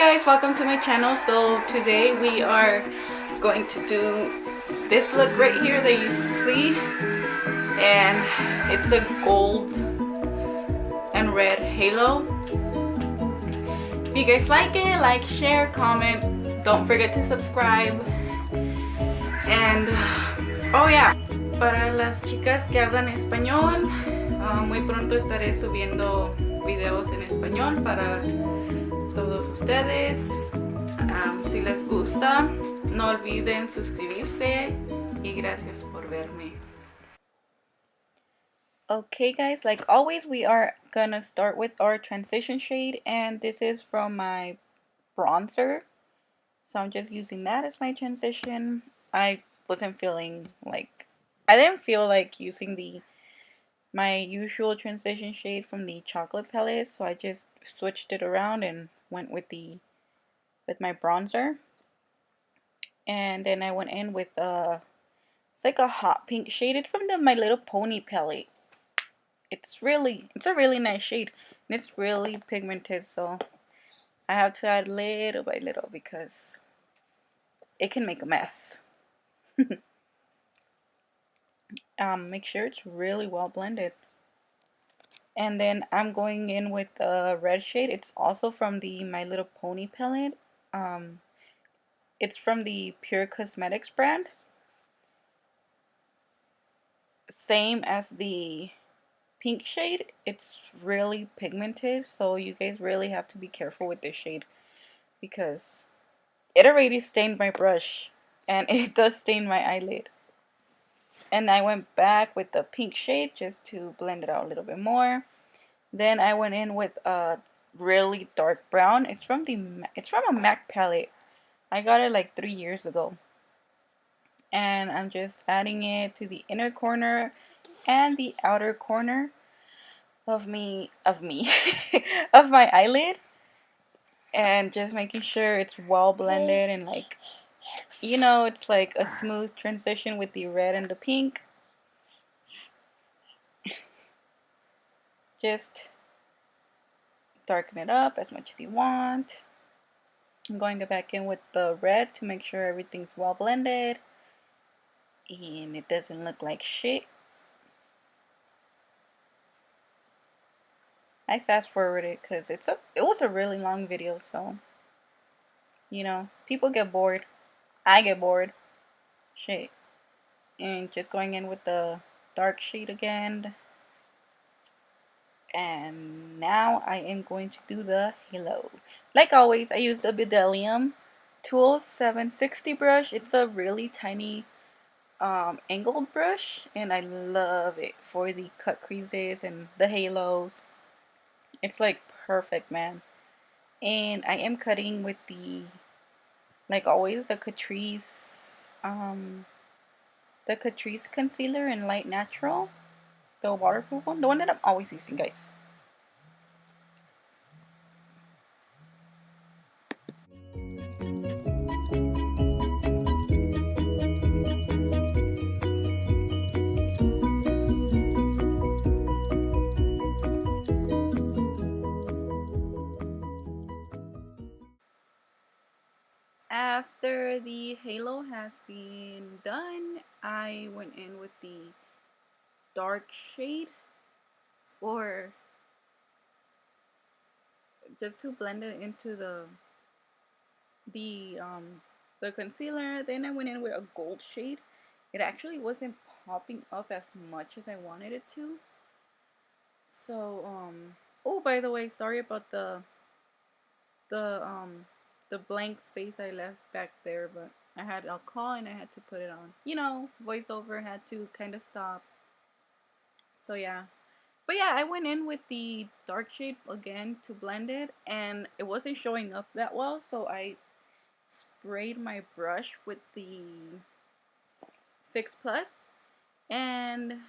guys, welcome to my channel. So today we are going to do this look right here that you see, and it's a gold and red halo. If you guys like it, like, share, comment, don't forget to subscribe. And oh yeah, para las chicas que hablan español, muy pronto estaré subiendo videos en español para todos ustedes. Si les gusta, no olviden suscribirse y gracias por verme. Okay guys, like always, we are gonna start with our transition shade, and this is from my bronzer, so I'm just using that as my transition. I didn't feel like using my usual transition shade from the chocolate palette, so I just switched it around and went with my bronzer. And then I went in with it's like a hot pink shade. It's from the My Little Pony palette. It's a really nice shade, and it's really pigmented, so I have to add little by little because it can make a mess. Make sure it's really well blended. And then I'm going in with a red shade. It's also from the My Little Pony palette. It's from the Pure Cosmetics brand. Same as the pink shade. It's really pigmented, so you guys really have to be careful with this shade because it already stained my brush, and it does stain my eyelid. And I went back with the pink shade just to blend it out a little bit more. Then I went in with a really dark brown. It's from a MAC palette. I got it like 3 years ago. And I'm just adding it to the inner corner and the outer corner of of my eyelid, and just making sure it's well blended and it's like a smooth transition with the red and the pink. Just darken it up as much as you want. I'm going back in with the red to make sure everything's well blended and it doesn't look like shit. I fast forwarded because it was a really long video, so people get bored. I get bored. Shit. And just going in with the dark shade again. And now I am going to do the halo. Like always, I use the Bdellium Tool 760 brush. It's a really tiny angled brush, and I love it for the cut creases and the halos. It's like perfect, man. And I am cutting with like always, the Catrice concealer in Light Natural, the waterproof one, the one that I'm always using, guys. After the halo has been done, I went in with the dark shade, or just to blend it into the concealer. Then I went in with a gold shade. It actually wasn't popping up as much as I wanted it to. So oh, by the way, sorry about the blank space I left back there, but I had a call and I had to put it on. Voiceover had to kind of stop. So yeah. But yeah, I went in with the dark shade again to blend it, and it wasn't showing up that well, so I sprayed my brush with the Fix Plus, and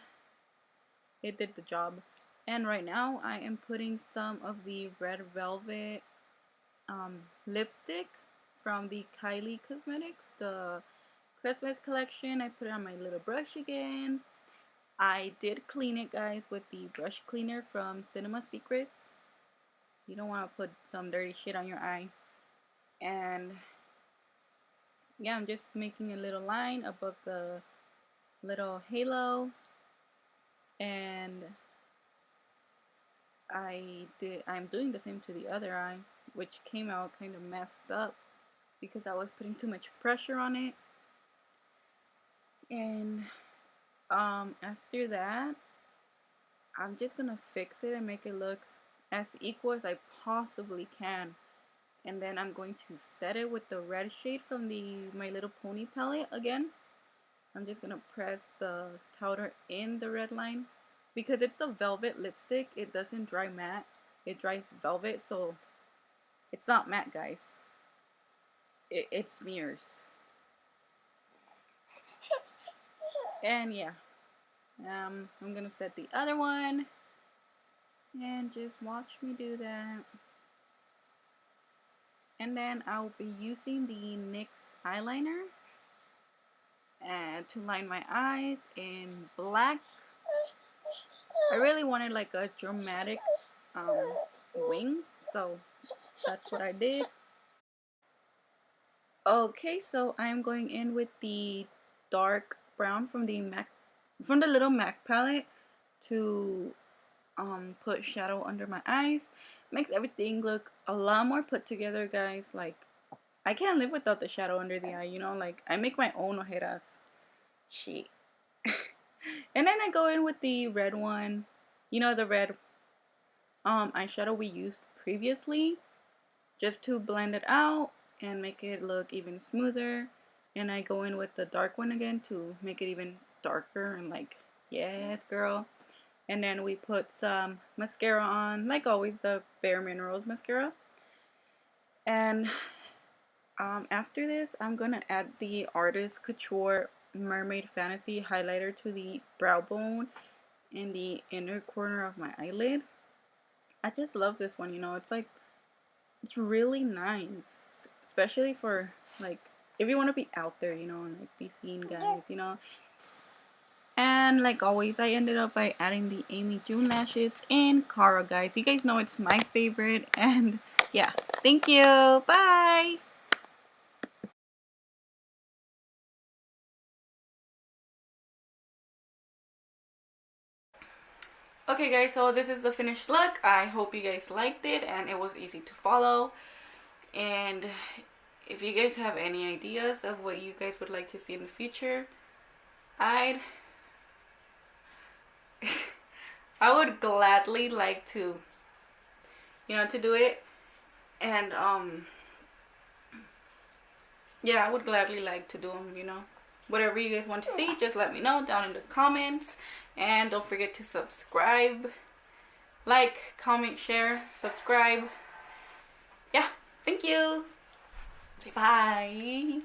it did the job. And right now I am putting some of the Red Velvet lipstick from the Kylie Cosmetics, the Christmas collection. I put it on my little brush again. I did clean it, guys, with the brush cleaner from Cinema Secrets. You don't want to put some dirty shit on your eye. And yeah, I'm just making a little line above the little halo, and I'm doing the same to the other eye, which came out kind of messed up because I was putting too much pressure on it. And after that, I'm just gonna fix it and make it look as equal as I possibly can. And then I'm going to set it with the red shade from the My Little Pony palette again. I'm just gonna press the powder in the red line because it's a velvet lipstick. It doesn't dry matte, it dries velvet, so it's not matte, guys. It smears. And yeah, I'm gonna set the other one and just watch me do that. And then I'll be using the NYX eyeliner and to line my eyes in black. I really wanted like a dramatic wing, so that's what I did. Okay, so I'm going in with the dark brown from the little MAC palette to put shadow under my eyes. Makes everything look a lot more put together, guys. Like, I can't live without the shadow under the eye, you know? Like, I make my own ojeras. Shit. And then I go in with the red one. You know, the red eyeshadow we used previously, just to blend it out and make it look even smoother. And I go in with the dark one again to make it even darker and like, yes girl. And then we put some mascara on, like always, the Bare Minerals mascara. And after this, I'm gonna add the Artist Couture Mermaid Fantasy highlighter to the brow bone in the inner corner of my eyelid. I just love this one, you know, it's like, it's really nice, especially for like, if you want to be out there, you know, and like be seen, guys, you know. And like always, I ended up by adding the Amy June lashes in Cara, guys. You guys know it's my favorite. And yeah, thank you. Bye. Okay guys, so this is the finished look. I hope you guys liked it and it was easy to follow. And if you guys have any ideas of what you guys would like to see in the future, I would gladly like to, you know, to do it. And yeah, I would gladly like to do them, you know. Whatever you guys want to see, just let me know down in the comments. And don't forget to subscribe, like, comment, share, subscribe. Yeah, thank you. Say bye.